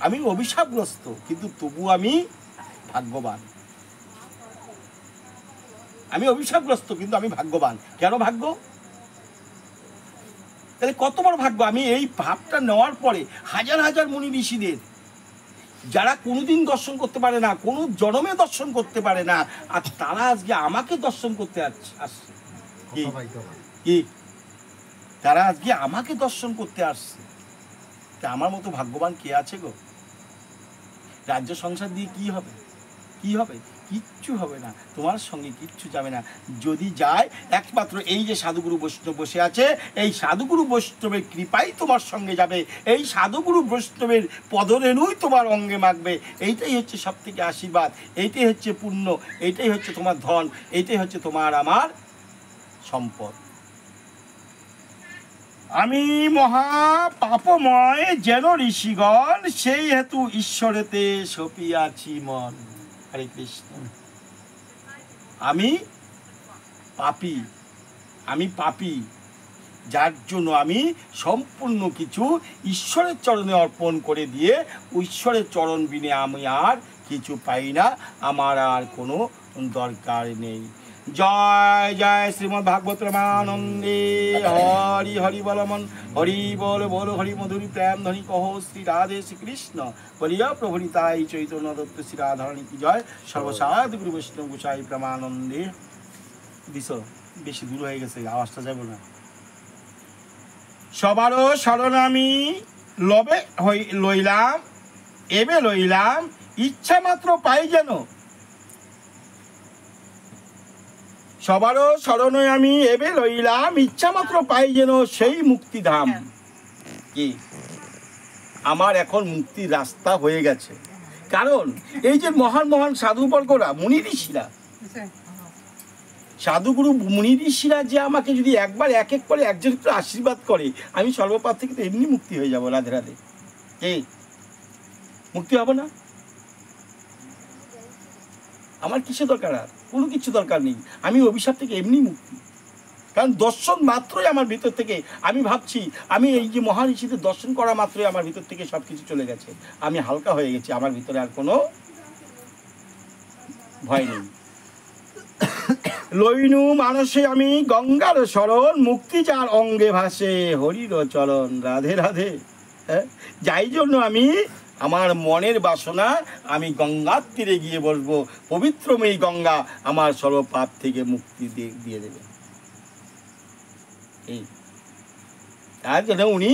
আমি অভিশাপগ্রস্ত, কিন্তু তবু আমি ভাগ্যবান। আমি অভিশাপগ্রস্ত কিন্তু আমি ভাগ্যবান। কেন ভাগ্য? তাহলে কত বড় ভাগ্য! আমি এই ভাবটা নেওয়ার পরে হাজার হাজার মুনি ঋষিদের, যারা কোনোদিন দর্শন করতে পারে না, কোনো জন্মে দর্শন করতে পারে না, আর তারা আজকে আমাকে দর্শন করতে আসছে। কি তারা আজকে আমাকে দর্শন করতে আসছে? তা আমার মতো ভাগ্যবান কে আছে গো? রাজ্য সংসার দিয়ে কি হবে? কি হবে? কিচ্ছু হবে না, তোমার সঙ্গে কিচ্ছু যাবে না। যদি যায় একমাত্র এই যে সাধুগুরু বৈষ্ণব বসে আছে, এই সাধুগুরু বৈষ্ণবের কৃপাই তোমার সঙ্গে যাবে, এই সাধুগুরু বৈষ্ণবের পদরেণুই তোমার অঙ্গে মাখবে। এইটাই হচ্ছে সব থেকে আশীর্বাদ, এইটাই হচ্ছে পুণ্য, এইটাই হচ্ছে তোমার ধন, এইটাই হচ্ছে তোমার আমার সম্পদ। আমি মহা পাপময় যেন ঋষিগণ, সেই হেতু ঈশ্বরেতে সপিয়াছি মন। হরে কৃষ্ণ। আমি পাপী, আমি পাপী, যার জন্য আমি সম্পূর্ণ কিছু ঈশ্বরের চরণে অর্পণ করে দিয়ে, ঈশ্বরের চরণ বিনে আমি আর কিছু পাই না, আমার আর কোনো দরকার নেই। জয় জয় শ্রীমদ্ ভাগবত রামানন্দে। হরি হরি বলমন, হরি বল বল হরি মধুরি প্রেম ধ্বনি কহ শ্রী রাধে শ্রীকৃষ্ণ বলিয়া প্রভু নিতাই চৈতন্য দত্ত শ্রী রাধারণী কি জয়। সর্বসাধু গুরু বৈষ্ণব গোসাই প্রেমানন্দে। দিস বেশি দূর হয়ে গেছে, আওয়াজটা যাবে না। সবারও শরণ আমি লবে লইলাম, এবে লইলাম, ইচ্ছা মাত্র পাই যেন। সবারও শরণে আমি এবে লইলাম, ইচ্ছা মাত্র পাই যেন সেই মুক্তিধাম। কি আমার এখন মুক্তির রাস্তা হয়ে গেছে, কারণ এই যে মহান মহান সাধুবর্গরা, মুনি ঋষিরা, সাধুগুরু মুনি ঋষিরা যে আমাকে যদি একবার এক এক করে একজন একটু আশীর্বাদ করে, আমি সর্বপাপ থেকে তো এমনি মুক্তি হয়ে যাব। রাধে রাধে। এই মুক্তি হব না? আমার কিসে দরকার? আর কোনো কিছু দরকার নেই, আমি অভিশাপ থেকে এমনি মুক্তি। কারণ দর্শন মাত্রই আমার ভিতর থেকে, আমি ভাবছি আমি এই যে মহান ঋষিদের দর্শন করা মাত্রই আমার ভিতর থেকে সব কিছু চলে গেছে, আমি হালকা হয়ে গেছি, আমার ভিতরে আর কোনো ভয় নেই। লইনু মানসে আমি গঙ্গার শরণ, মুক্তি যার অঙ্গে ভাসে হরির চরণ। রাধে রাধে। হ্যাঁ, যাই জন্য আমি আমার মনের বাসনা, আমি গঙ্গার তীরে গিয়ে বসবো, পবিত্রময়ী গঙ্গা আমার সর্বপাপ থেকে মুক্তি দিয়ে দেবে। এই তার জন্য উনি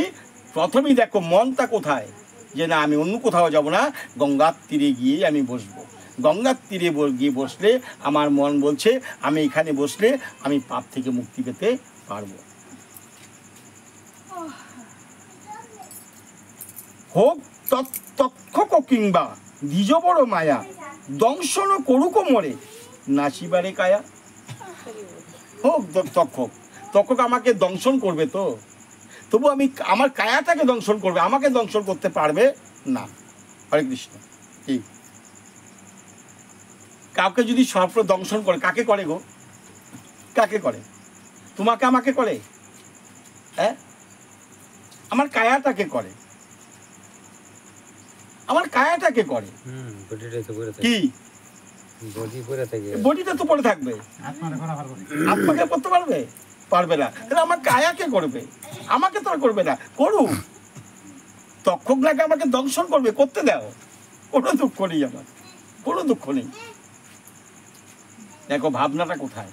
প্রথমেই দেখো মনটা কোথায়, যে না আমি অন্য কোথাও যাব না, গঙ্গার তীরে গিয়ে আমি বসবো। গঙ্গার তীরে গিয়ে বসলে আমার মন বলছে আমি এখানে বসলে আমি পাপ থেকে মুক্তি পেতে পারবো। হোক তক্ষক কিংবা দ্বিজ বড় মায়া, দংশন করুক মরে নাচিবারে কায়া। হোক তক্ষক, তক্ষক আমাকে দংশন করবে তো, তবু আমি আমার কায়াটাকে দংশন করবে, আমাকে দংশন করতে পারবে না। হরে কৃষ্ণ। কি কাউকে যদি সর্প দংশন করে, কাকে করে গো? কাকে করে? তোমাকে আমাকে করে? হ্যাঁ, আমার কায়াটাকে করে, আমার কায়াটাকে করে। কি বডিটা তো পড়ে থাকবে, আত্মাকে করতে পারবে? পারবে না। তাহলে আমার কায়াকে করবে, আমাকে তো আর করবে না। করুক, তক্ষক নাকি আমাকে দংশন করবে, করতে দাও, কোনো দুঃখ নেই, আমার কোনো দুঃখ নেই। দেখো ভাবনাটা কোথায়,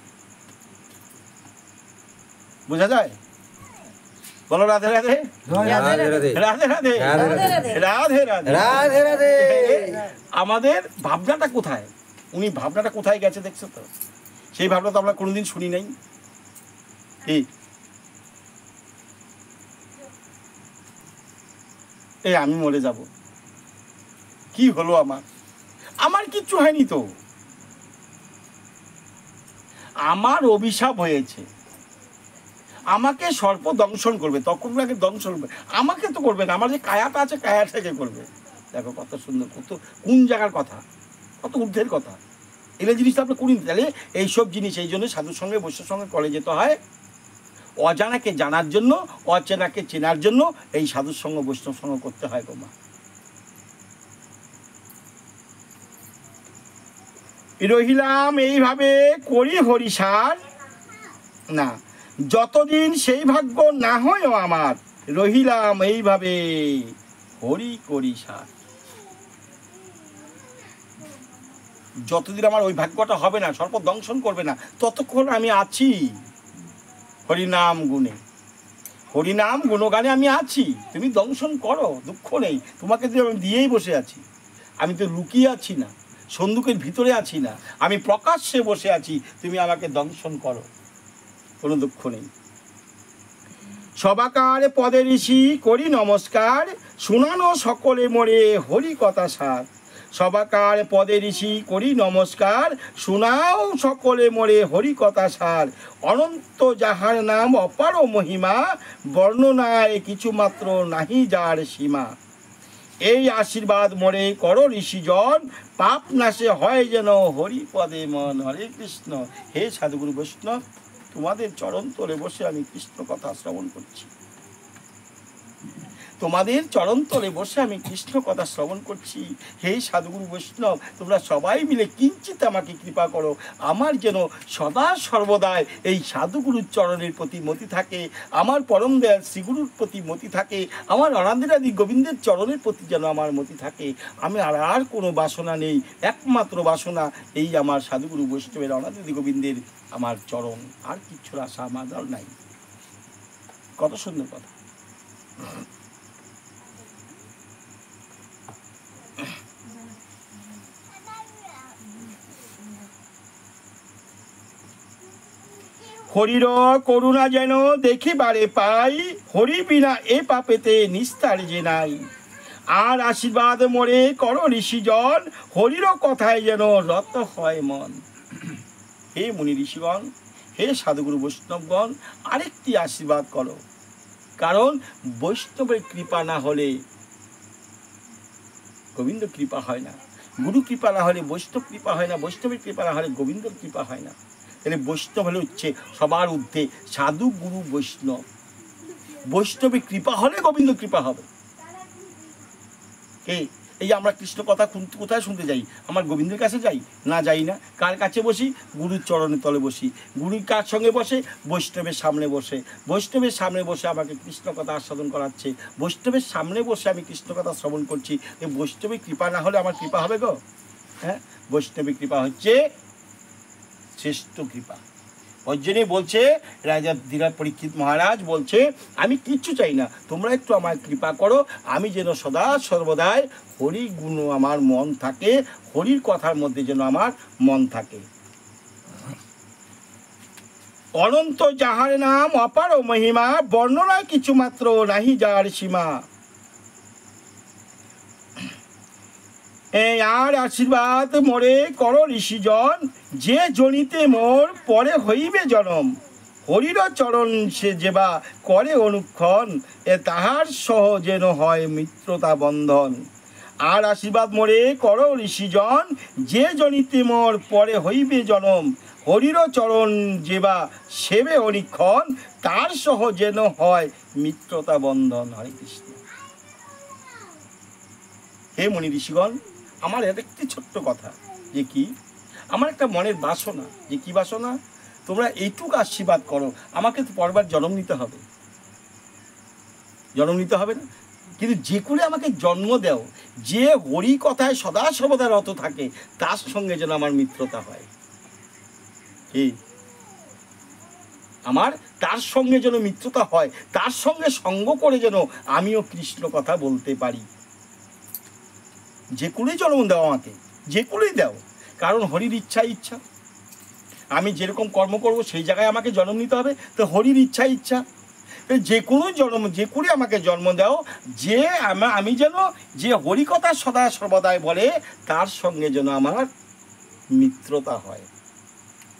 বোঝা যায়? বলো রাধে রাধে। রাধে রাধে। রাধে রাধে। রাধে রাধে। আমাদের ভাবনাটা কোথায়? উনি ভাবনাটা কোথায় গেছে দেখছো তো? সেই ভাবনা তো আমরা কোনোদিন শুনি নাই। এই আমি মরে যাব, কি হলো আমার? আমার কিচ্ছু হয়নি তো, আমার অভিশাপ হয়েছে, আমাকে সর্প দংশন করবে, তখন আমাকে দংশন করবে, আমাকে তো করবে না। আমার যে কায়াটা আছে, কায়াটাকে করবে। দেখো কত সুন্দর, কত কোন জায়গার কথা, কত ঊর্ধ্বের কথা। এগুলো জিনিসটা আপনি করিনি। তাহলে এইসব জিনিস এই জন্য সাধুর সঙ্গে বৈশ্যর সঙ্গে করে যেতে হয়। অজানাকে জানার জন্য, অচেনাকে চেনার জন্য এই সাধুর সঙ্গ বৈষ্ণব সঙ্গ করতে হয় গো মা। রহিলাম এইভাবে করি হরিসার, না যতদিন সেই ভাগ্য না হয় আমার, রহিলাম এইভাবে হরি করি সার। যতদিন আমার ওই ভাগ্যটা হবে না, সর্প দংশন করবে না, ততক্ষণ আমি আছি হরিনাম গুণে, হরিনাম গুণগানে আমি আছি। তুমি দংশন করো, দুঃখ নেই, তোমাকে তো আমি দিয়েই বসে আছি। আমি তো লুকিয়ে আছি না, সন্দুকের ভিতরে আছি না, আমি প্রকাশ্যে বসে আছি। তুমি আমাকে দংশন করো, কোনো দুঃখ নেই। সবাকার পদে ঋষি করি নমস্কার, শুনানো সকলে মোরে হরি কথা সার। সবাকার পদে ঋষি করি নমস্কার, শুনাও সকলে মোরে হরি কথা সার। অনন্ত যাহার নাম অপার মহিমা, বর্ণনায় কিছুমাত্র নাহি যার সীমা। এই আশীর্বাদ মোরে করো ঋষিজন, পাপ নাশে হয় যেন হরি পদে মন। হরে কৃষ্ণ। হে সাধুগুরু বৈষ্ণব, তোমাদের চরণ তলে বসে আমি কৃষ্ণ কথা শ্রবণ করছি। তোমাদের চরণ তলে বসে আমি কৃষ্ণ কথা শ্রবণ করছি। হে সাধুগুরু বৈষ্ণব, তোমরা সবাই মিলে কিঞ্চিত আমাকে কৃপা করো, আমার যেন সদা সর্বদাই এই সাধুগুরুর চরণের প্রতি মতি থাকে, আমার পরম দয়াল শ্রীগুরুর প্রতি মতি থাকে, আমার অনাদিরাদি গোবিন্দের চরণের প্রতি যেন আমার মতি থাকে। আমি আর কোনো বাসনা নেই, একমাত্র বাসনা এই আমার সাধুগুরু বৈষ্ণবের অনাদিরাদি গোবিন্দের আমার চরণ, আর কিচ্ছুর আশা আমার নাই। কত সুন্দর কথা। হরির করুণা যেন দেখিবারে পাই, হরি বিনা এ পাপেতে নিস্তার যে নাই। আর আশীর্বাদ মোরে কর ঋষিজন, হরির কথায় যেন রত হয় মন। হে মুনি ঋষিগণ, হে সাধুগুরু বৈষ্ণবগণ, আরেকটি আশীর্বাদ করো। কারণ বৈষ্ণবের কৃপা না হলে গোবিন্দ কৃপা হয় না, গুরু কৃপা না হলে বৈষ্ণব কৃপা হয় না, বৈষ্ণবের কৃপা না হলে গোবিন্দর কৃপা হয় না। তাহলে বৈষ্ণব হলে হচ্ছে সবার ঊর্ধ্বে সাধু গুরু বৈষ্ণব। বৈষ্ণবের কৃপা হলে গোবিন্দ কৃপা হবে। এই যে আমরা কৃষ্ণ কথা কোথায় শুনতে যাই? আমার গোবিন্দের কাছে যাই না? যাই না। কার কাছে বসি? গুরুর চরণের তলে বসি। গুরু কার সঙ্গে বসে? বৈষ্ণবের সামনে বসে। বৈষ্ণবের সামনে বসে আমাকে কৃষ্ণ কথা আস্বাদন করাচ্ছে, বৈষ্ণবের সামনে বসে আমি কৃষ্ণ কথা শ্রবণ করছি। এই বৈষ্ণবের কৃপা না হলে আমার কৃপা হবে গো? হ্যাঁ, বৈষ্ণবের কৃপা হচ্ছে শ্রেষ্ঠ কৃপা। ওই জন্যই বলছে রাজা ধীরাজ পরীক্ষিত মহারাজ বলছে, আমি কিচ্ছু চাই না, তোমরা একটু আমার কৃপা করো, আমি যেন সদা সর্বদাই হরি গুণ আমার মন থাকে, হরির কথার মধ্যে যেন আমার মন থাকে। অনন্ত যাহার নাম অপার মহিমা, বর্ণনায় কিছু মাত্র নাহি যার সীমা। আর আশীর্বাদ মোরে কর ঋষিজন, যে জনিতে মোর পরে হইবে জনম। হরির চরণ সে যেবা করে অনুক্ষণ, তাহার সহ যেন হয় মিত্রতা বন্ধন। আর আশীর্বাদ মোরে কর ঋষিজন, যে জনিতে মোর পরে হইবে জনম। হরির চরণ যেবা সেবে অনুক্ষণ, তার সহ যেন হয় মিত্রতা বন্ধন। হরে কৃষ্ণ। হে মুনি ঋষিগণ, আমার একটি ছোট্ট কথা, যে কি আমার একটা মনের বাসনা, যে কি বাসনা, তোমরা এইটুকু আশীর্বাদ করো, আমাকে তো পরবার জন্ম নিতে হবে, জন্ম নিতে হবে না? কিন্তু যে করে আমাকে জন্ম দেও, যে হরি কথায় সদা সর্বদা রত থাকে, তার সঙ্গে যেন আমার মিত্রতা হয়। কি আমার তার সঙ্গে যেন মিত্রতা হয়, তার সঙ্গে সঙ্গ করে যেন আমিও কৃষ্ণ কথা বলতে পারি। যে করেই জন্ম দাও আমাকে, যে করেই দাও, কারণ হরির ইচ্ছা ইচ্ছা। আমি যেরকম কর্ম করব সেই জায়গায় আমাকে জন্ম নিতে হবে, তো হরির ইচ্ছা ইচ্ছা। যে কোনো জন্ম, যে করে আমাকে জন্ম দাও, যে আমি যেন যে হরি কথা সদা সর্বদাই বলে, তার সঙ্গে যেন আমার মিত্রতা হয়।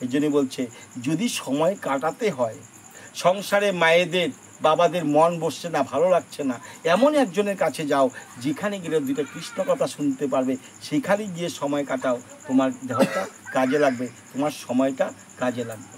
এই জন্য বলছে, যদি সময় কাটাতে হয়, সংসারে মায়েদের বাবাদের মন বসছে না, ভালো লাগছে না, এমন একজনের কাছে যাও, যেখানে গেলে দুটো কৃষ্ণ কথা শুনতে পারবে, সেখানে গিয়ে সময় কাটাও। তোমার দেহটা কাজে লাগবে, তোমার সময়টা কাজে লাগবে।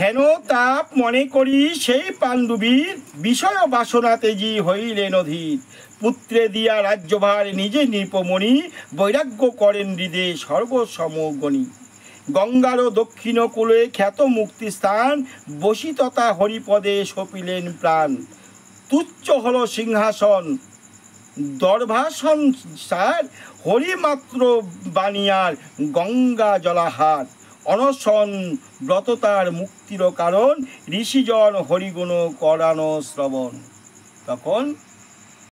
হেন তাপ মনে করি সেই পাণ্ডবীর বিষয় বাসনা তেজি হইলেন অধীর। পুত্রে দিয়া রাজ্যভার নিজে নিপমণি বৈরাগ্য করেন হৃদে সর্বসমগণী। গঙ্গার দক্ষিণ কূলে খ্যাত মুক্তি স্থান বসিততা হরিপদে সপিলেন প্রাণ। তুচ্ছ হল সিংহাসন দর্ভাসন সার হরিমাত্র বানিয়ার গঙ্গা জলাহার। অনশন ব্রততার মুক্তির কারণ ঋষিজন হরিগুণ করানো শ্রবণ। তখন